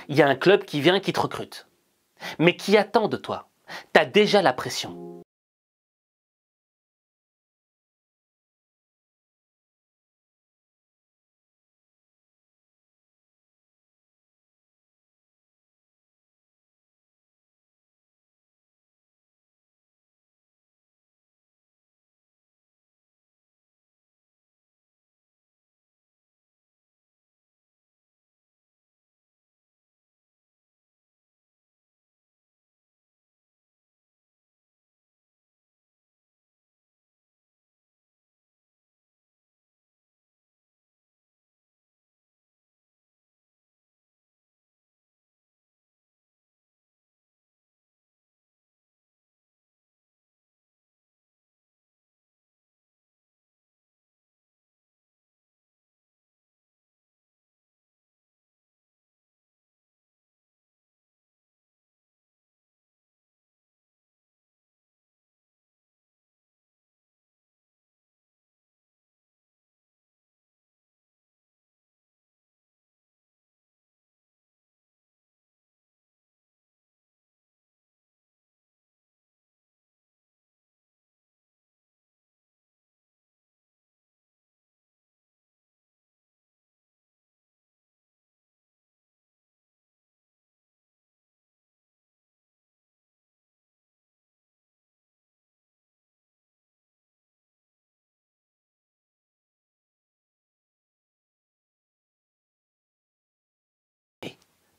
Il y a un club qui vient qui te recrute. Mais qui attend de toi? T'as déjà la pression.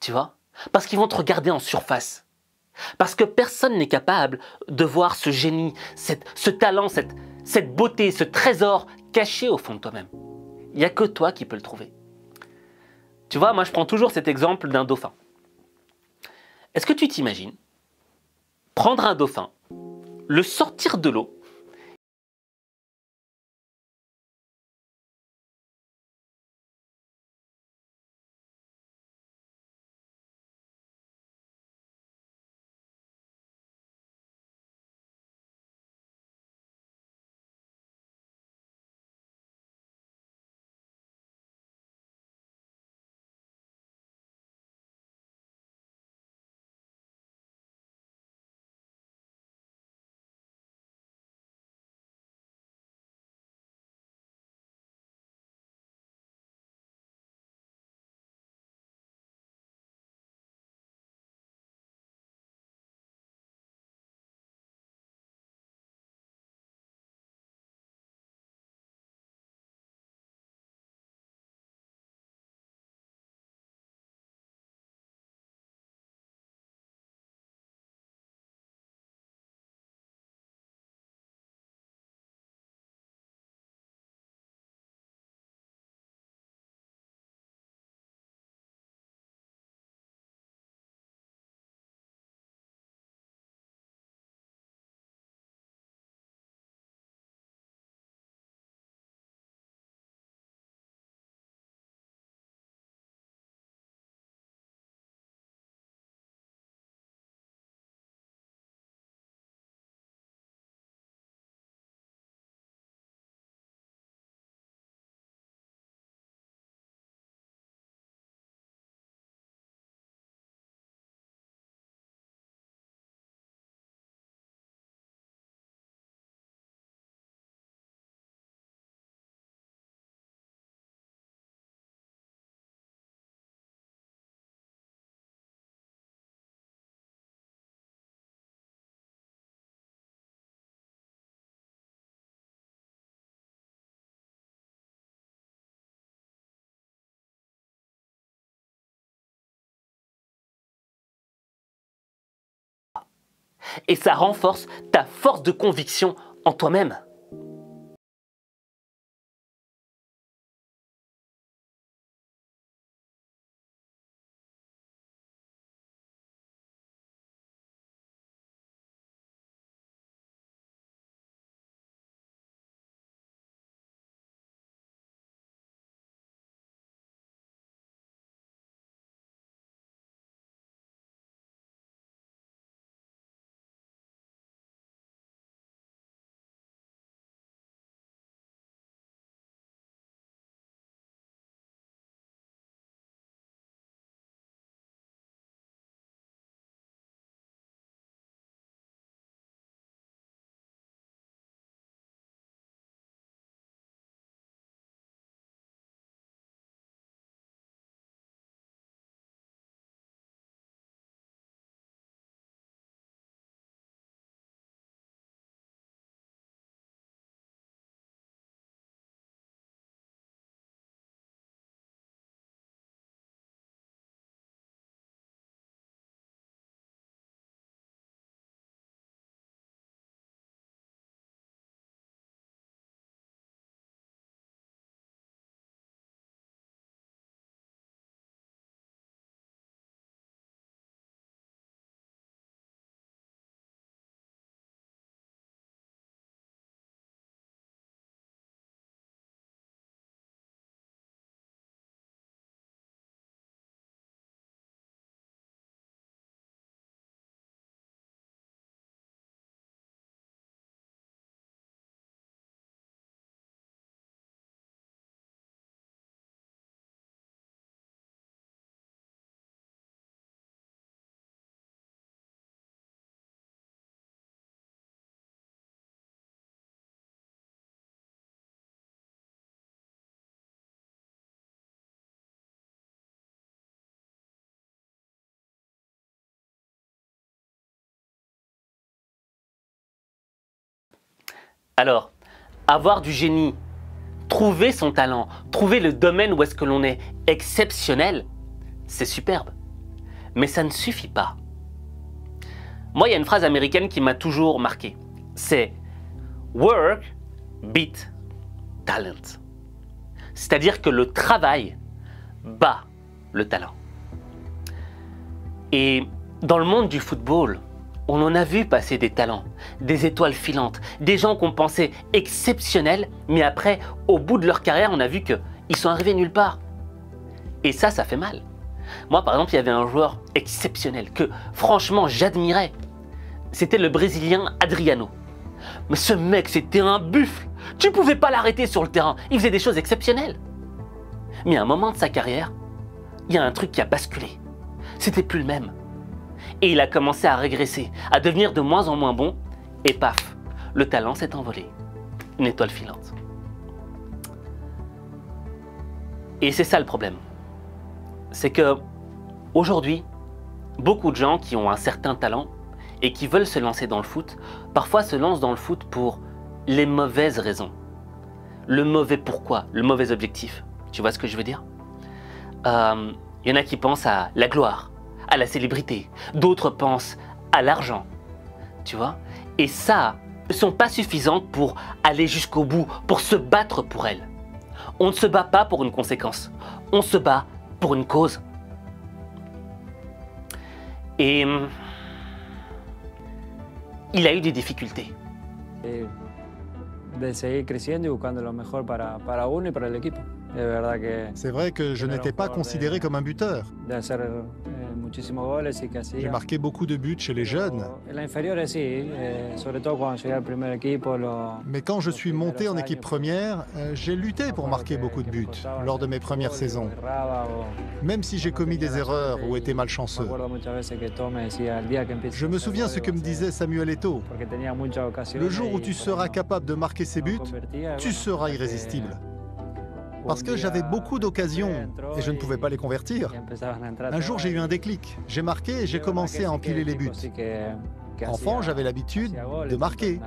tu vois? Parce qu'ils vont te regarder en surface. Parce que personne n'est capable de voir ce génie, ce talent, cette beauté, ce trésor caché au fond de toi-même. Il n'y a que toi qui peux le trouver. Tu vois, moi je prends toujours cet exemple d'un dauphin. Est-ce que tu t'imagines prendre un dauphin, le sortir de l'eau, et ça renforce ta force de conviction en toi-même. Alors, avoir du génie, trouver son talent, trouver le domaine où est-ce que l'on est exceptionnel, c'est superbe. Mais ça ne suffit pas. Moi, il y a une phrase américaine qui m'a toujours marqué. C'est « work beat talent ». C'est-à-dire que le travail bat le talent. Et dans le monde du football, on en a vu passer des talents, des étoiles filantes, des gens qu'on pensait exceptionnels, mais après, au bout de leur carrière, on a vu qu'ils sont arrivés nulle part. Et ça fait mal. Moi, par exemple, il y avait un joueur exceptionnel que, franchement, j'admirais. C'était le Brésilien Adriano. Mais ce mec, c'était un buffle. Tu ne pouvais pas l'arrêter sur le terrain. Il faisait des choses exceptionnelles. Mais à un moment de sa carrière, il y a un truc qui a basculé. C'était plus le même. Et il a commencé à régresser, à devenir de moins en moins bon. Et paf, le talent s'est envolé. Une étoile filante. Et c'est ça le problème. C'est que aujourd'hui, beaucoup de gens qui ont un certain talent et qui veulent se lancer dans le foot, parfois se lancent dans le foot pour les mauvaises raisons. Le mauvais pourquoi, le mauvais objectif. Tu vois ce que je veux dire? Il y en a qui pensent à la gloire, à la célébrité. D'autres pensent à l'argent. Tu vois? Et ça, ne sont pas suffisantes pour aller jusqu'au bout, pour se battre pour elles. On ne se bat pas pour une conséquence. On se bat pour une cause. Et il a eu des difficultés. De seguir creciendo y buscando lo mejor para uno y para el equipo. De verdad que C'est vrai que je n'étais pas considéré comme un buteur. de hacer muchísimos goles y que hacía. J'ai marqué beaucoup de buts chez les jeunes. En la inferiores sí, sobre todo cuando llegué al primer equipo. Mais quand je suis monté en équipe première, j'ai lutté pour marquer beaucoup de buts lors de mes premières saisons. Même si j'ai commis des erreurs ou été malchanceux. Je me souviens ce que me disait Samuel Eto'o. Le jour où tu seras capable de marquer ces buts, tu seras irrésistible. Parce que j'avais beaucoup d'occasions et je ne pouvais pas les convertir. Un jour, j'ai eu un déclic. J'ai marqué et j'ai commencé à empiler les buts. Enfant, j'avais l'habitude de marquer.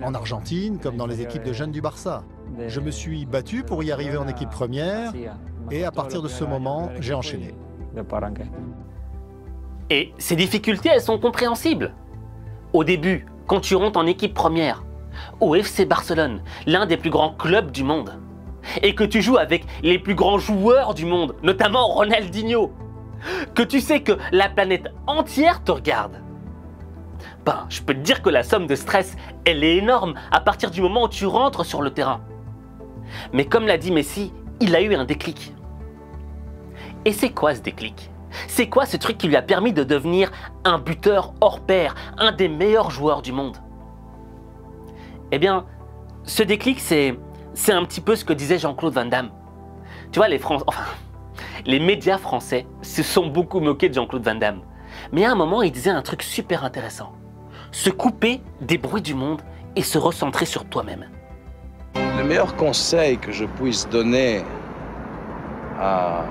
En Argentine, comme dans les équipes de jeunes du Barça. Je me suis battu pour y arriver en équipe première et à partir de ce moment, j'ai enchaîné. Et ces difficultés, elles sont compréhensibles. Au début, quand tu rentres en équipe première, au FC Barcelone, l'un des plus grands clubs du monde, et que tu joues avec les plus grands joueurs du monde, notamment Ronaldinho, que tu sais que la planète entière te regarde, ben, je peux te dire que la somme de stress, elle est énorme à partir du moment où tu rentres sur le terrain. Mais comme l'a dit Messi, il a eu un déclic. Et c'est quoi ce déclic? C'est quoi ce truc qui lui a permis de devenir un buteur hors pair, un des meilleurs joueurs du monde? Eh bien, ce déclic, c'est un petit peu ce que disait Jean-Claude Van Damme. Tu vois, les médias français se sont beaucoup moqués de Jean-Claude Van Damme. Mais à un moment, il disait un truc super intéressant. Se couper des bruits du monde et se recentrer sur toi-même. Le meilleur conseil que je puisse donner à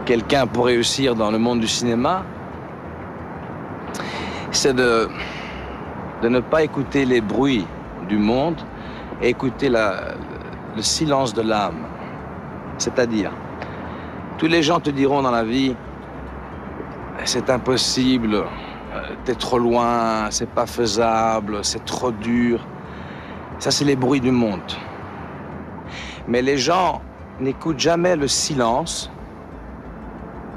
quelqu'un pour réussir dans le monde du cinéma, c'est de ne pas écouter les bruits du monde et écouter le silence de l'âme. C'est-à-dire, tous les gens te diront dans la vie, c'est impossible, t'es trop loin, c'est pas faisable, c'est trop dur. Ça, c'est les bruits du monde. Mais les gens n'écoutent jamais le silence,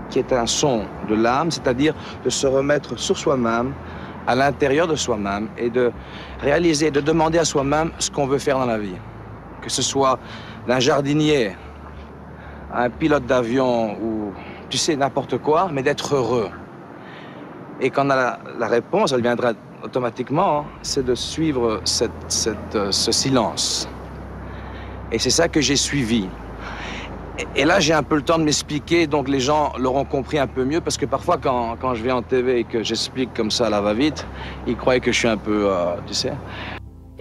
qui est un son de l'âme, c'est-à-dire de se remettre sur soi-même, à l'intérieur de soi-même, et de réaliser, de demander à soi-même ce qu'on veut faire dans la vie. Que ce soit d'un jardinier à un pilote d'avion ou, tu sais, n'importe quoi, mais d'être heureux. Et quand on a la réponse, elle viendra automatiquement, hein, c'est de suivre ce silence. Et c'est ça que j'ai suivi. Et là, j'ai un peu le temps de m'expliquer, donc les gens l'auront compris un peu mieux, parce que parfois, quand je vais en TV et que j'explique comme ça à la va-vite, ils croient que je suis un peu, tu sais.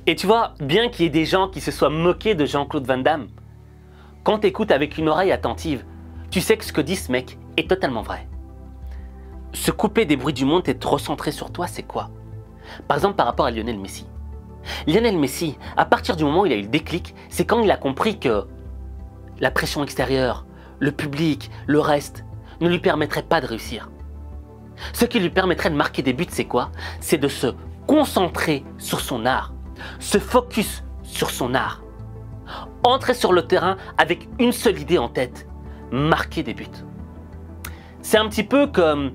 Et tu vois, bien qu'il y ait des gens qui se soient moqués de Jean-Claude Van Damme, quand tu écoutes avec une oreille attentive, tu sais que ce que dit ce mec est totalement vrai. Se couper des bruits du monde et te recentrer sur toi, c'est quoi? Par exemple, par rapport à Lionel Messi. Lionel Messi, à partir du moment où il a eu le déclic, c'est quand il a compris que la pression extérieure, le public, le reste, ne lui permettraient pas de réussir. Ce qui lui permettrait de marquer des buts, c'est quoi? C'est de se concentrer sur son art, se focus sur son art. Entrer sur le terrain avec une seule idée en tête, marquer des buts. C'est un petit peu comme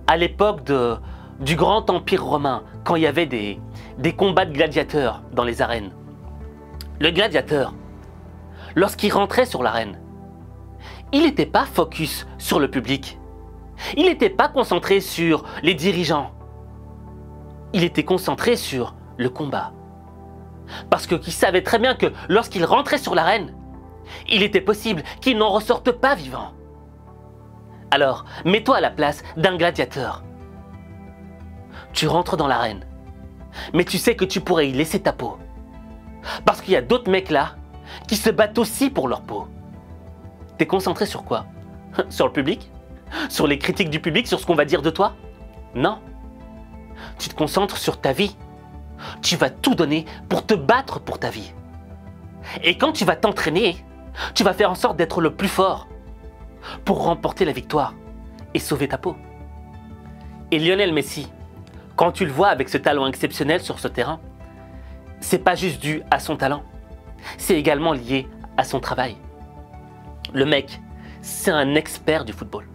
à l'époque du grand empire romain, quand il y avait des combats de gladiateurs dans les arènes. Le gladiateur, lorsqu'il rentrait sur l'arène, il n'était pas focus sur le public. Il n'était pas concentré sur les dirigeants. Il était concentré sur le combat. Parce qu'il savait très bien que lorsqu'il rentrait sur l'arène, il était possible qu'il n'en ressorte pas vivant. Alors, mets-toi à la place d'un gladiateur. Tu rentres dans l'arène, mais tu sais que tu pourrais y laisser ta peau. Parce qu'il y a d'autres mecs là qui se battent aussi pour leur peau. T'es concentré sur quoi? Sur le public? Sur les critiques du public? Sur ce qu'on va dire de toi? Non. Tu te concentres sur ta vie. Tu vas tout donner pour te battre pour ta vie. Et quand tu vas t'entraîner, tu vas faire en sorte d'être le plus fort pour remporter la victoire et sauver ta peau. Et Lionel Messi, quand tu le vois avec ce talent exceptionnel sur ce terrain, c'est pas juste dû à son talent, c'est également lié à son travail. Le mec, c'est un expert du football.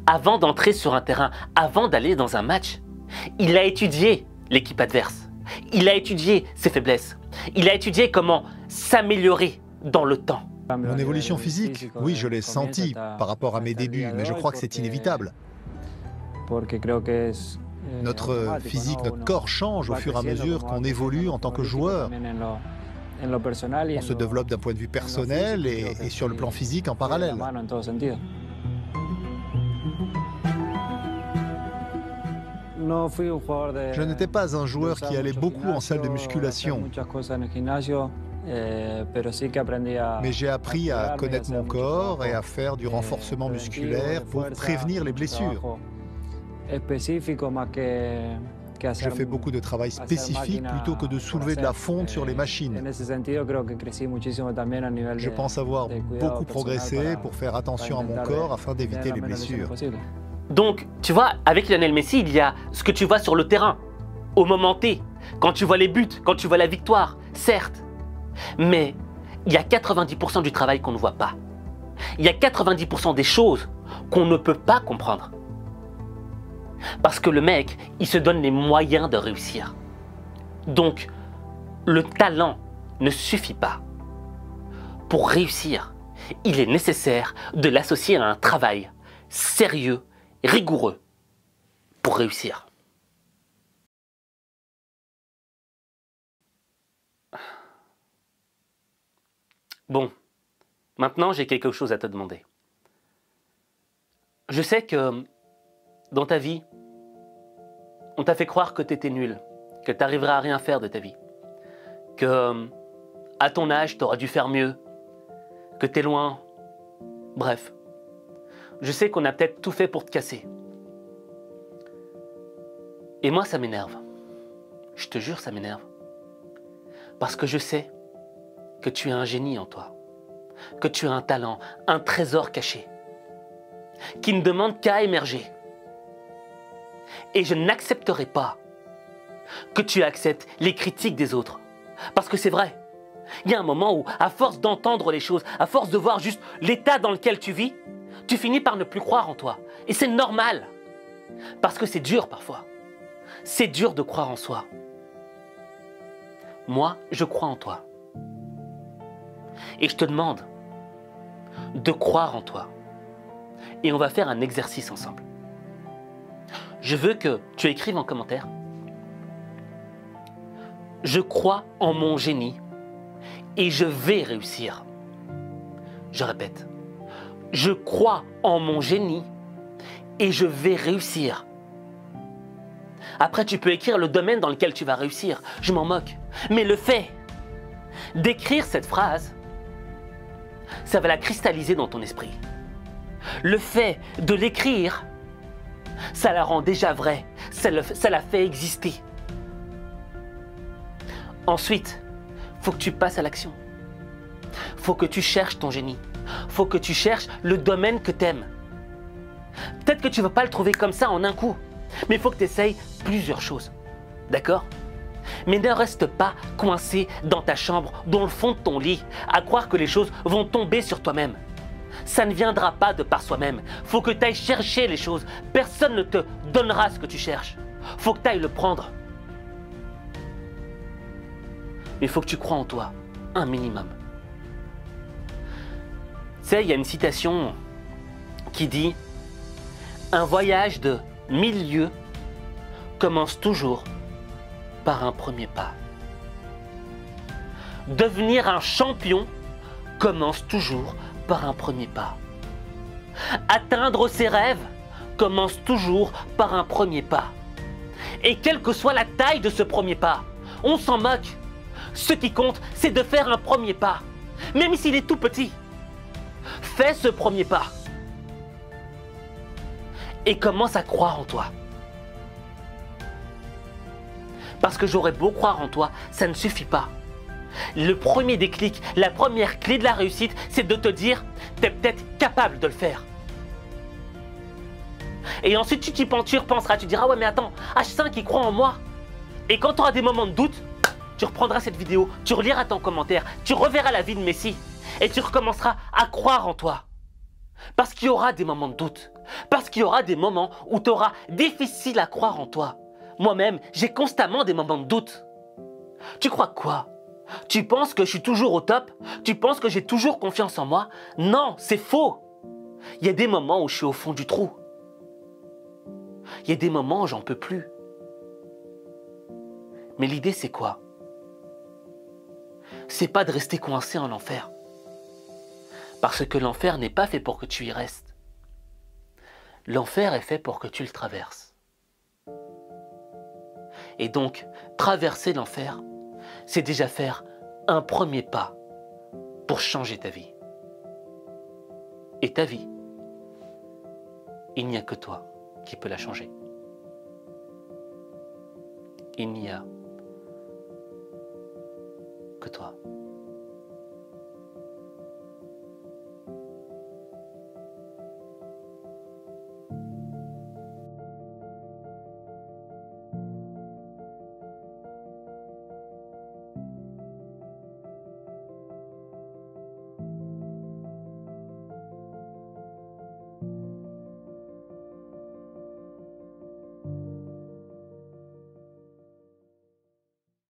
Avant d'entrer sur un terrain, avant d'aller dans un match, il a étudié l'équipe adverse. Il a étudié ses faiblesses. Il a étudié comment s'améliorer dans le temps. Mon évolution physique, oui, je l'ai sentie par rapport à mes débuts, mais je crois que c'est inévitable. Notre physique, notre corps change au fur et à mesure qu'on évolue en tant que joueur. On se développe d'un point de vue personnel et sur le plan physique en parallèle. Je n'étais pas un joueur qui allait beaucoup en salle de musculation, mais j'ai appris à connaître mon corps et à faire du renforcement musculaire pour prévenir les blessures. Je fais beaucoup de travail spécifique plutôt que de soulever de la fonte sur les machines. Je pense avoir beaucoup progressé pour faire attention à mon corps afin d'éviter les blessures. Donc, tu vois, avec Lionel Messi, il y a ce que tu vois sur le terrain, au moment T, quand tu vois les buts, quand tu vois la victoire, certes. Mais il y a 90% du travail qu'on ne voit pas. Il y a 90% des choses qu'on ne peut pas comprendre. Parce que le mec, il se donne les moyens de réussir. Donc, le talent ne suffit pas. Pour réussir, il est nécessaire de l'associer à un travail sérieux, rigoureux, pour réussir. Bon, maintenant j'ai quelque chose à te demander. Je sais que dans ta vie, on t'a fait croire que tu étais nul, que tu n'arriverais à rien faire de ta vie, que à ton âge, tu aurais dû faire mieux, que tu es loin. Bref, je sais qu'on a peut-être tout fait pour te casser. Et moi, ça m'énerve. Je te jure, ça m'énerve. Parce que je sais que tu es un génie en toi, que tu as un talent, un trésor caché, qui ne demande qu'à émerger. Et je n'accepterai pas que tu acceptes les critiques des autres. Parce que c'est vrai, il y a un moment où, à force d'entendre les choses, à force de voir juste l'état dans lequel tu vis, tu finis par ne plus croire en toi. Et c'est normal, parce que c'est dur parfois. C'est dur de croire en soi. Moi, je crois en toi. Et je te demande de croire en toi. Et on va faire un exercice ensemble. Je veux que tu écrives en commentaire: je crois en mon génie et je vais réussir. Je répète, je crois en mon génie et je vais réussir. Après, tu peux écrire le domaine dans lequel tu vas réussir. Je m'en moque. Mais le fait d'écrire cette phrase, ça va la cristalliser dans ton esprit. Le fait de l'écrire, ça la rend déjà vraie. Ça la fait exister. Ensuite, il faut que tu passes à l'action. Il faut que tu cherches ton génie. Il faut que tu cherches le domaine que tu aimes. Peut-être que tu ne vas pas le trouver comme ça en un coup, mais il faut que tu essayes plusieurs choses. D'accord? Mais ne reste pas coincé dans ta chambre, dans le fond de ton lit, à croire que les choses vont tomber sur toi-même. Ça ne viendra pas de par soi-même. Faut que tu ailles chercher les choses. Personne ne te donnera ce que tu cherches. Faut que tu ailles le prendre. Mais il faut que tu crois en toi, un minimum. Tu sais, il y a une citation qui dit « Un voyage de 1000 lieues commence toujours par un premier pas. Devenir un champion commence toujours par un premier pas. Atteindre ses rêves commence toujours par un premier pas. Et quelle que soit la taille de ce premier pas, on s'en moque. Ce qui compte, c'est de faire un premier pas, même s'il est tout petit. Fais ce premier pas et commence à croire en toi. Parce que j'aurais beau croire en toi, ça ne suffit pas. Le premier déclic, la première clé de la réussite, c'est de te dire « tu es peut-être capable de le faire ». Et ensuite, tu repenseras, tu diras « ouais mais attends, H5 il croit en moi ». Et quand tu auras des moments de doute, tu reprendras cette vidéo, tu reliras ton commentaire, tu reverras la vie de Messi et tu recommenceras à croire en toi. Parce qu'il y aura des moments de doute, parce qu'il y aura des moments où tu auras difficile à croire en toi. Moi-même, j'ai constamment des moments de doute. Tu crois quoi? Tu penses que je suis toujours au top? Tu penses que j'ai toujours confiance en moi? Non, c'est faux. Il y a des moments où je suis au fond du trou. Il y a des moments où j'en peux plus. Mais l'idée, c'est quoi? C'est pas de rester coincé en enfer. Parce que l'enfer n'est pas fait pour que tu y restes. L'enfer est fait pour que tu le traverses. Et donc, traverser l'enfer, c'est déjà faire un premier pas pour changer ta vie. Et ta vie, il n'y a que toi qui peux la changer. Il n'y a que toi.